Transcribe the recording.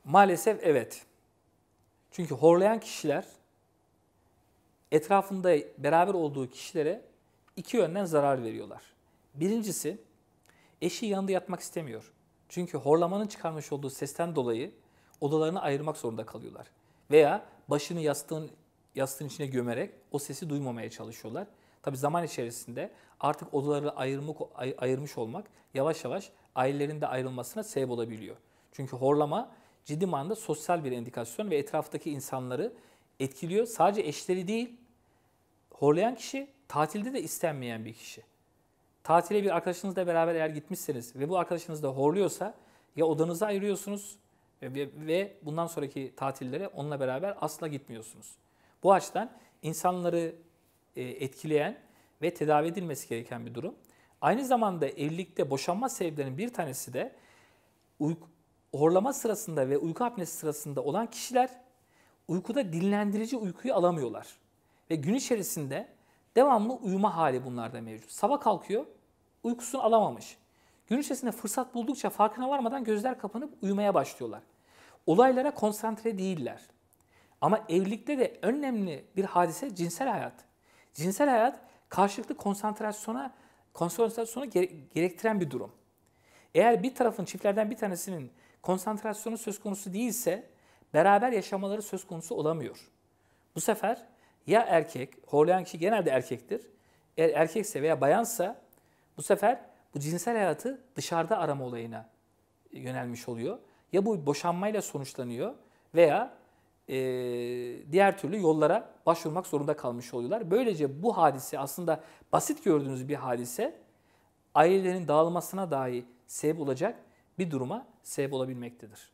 Maalesef evet. Çünkü horlayan kişiler etrafında beraber olduğu kişilere iki yönden zarar veriyorlar. Birincisi, eşi yanında yatmak istemiyor. Çünkü horlamanın çıkarmış olduğu sesten dolayı odalarını ayırmak zorunda kalıyorlar. Veya başını yastığın içine gömerek o sesi duymamaya çalışıyorlar. Tabii zaman içerisinde artık odaları ayırmış olmak yavaş yavaş ailelerin de ayrılmasına sebep olabiliyor. Çünkü horlama ciddi manada sosyal bir endikasyon ve etraftaki insanları etkiliyor. Sadece eşleri değil, horlayan kişi tatilde de istenmeyen bir kişi. Tatile bir arkadaşınızla beraber eğer gitmişseniz ve bu arkadaşınız da horluyorsa ya odanızı ayırıyorsunuz ve bundan sonraki tatillere onunla beraber asla gitmiyorsunuz. Bu açıdan insanları etkileyen ve tedavi edilmesi gereken bir durum. Aynı zamanda evlilikte boşanma sebeplerinin bir tanesi de horlama sırasında ve uyku apnesi sırasında olan kişiler uykuda dinlendirici uykuyu alamıyorlar. Ve gün içerisinde devamlı uyuma hali bunlarda mevcut. Sabah kalkıyor, uykusunu alamamış. Gün içerisinde fırsat buldukça farkına varmadan gözler kapanıp uyumaya başlıyorlar. Olaylara konsantre değiller. Ama evlilikte de önemli bir hadise cinsel hayat. Cinsel hayat karşılıklı konsantrasyona gerektiren bir durum. Eğer bir tarafın, çiftlerden bir tanesinin konsantrasyonu söz konusu değilse beraber yaşamaları söz konusu olamıyor. Bu sefer ya erkek, horlayan kişi genelde erkektir. Eğer erkekse veya bayansa bu sefer bu cinsel hayatı dışarıda arama olayına yönelmiş oluyor. Ya bu boşanmayla sonuçlanıyor veya diğer türlü yollara başvurmak zorunda kalmış oluyorlar. Böylece bu hadise aslında basit gördüğünüz bir hadise ailelerin dağılmasına dahi sebep olacak bir duruma sebep olabilmektedir.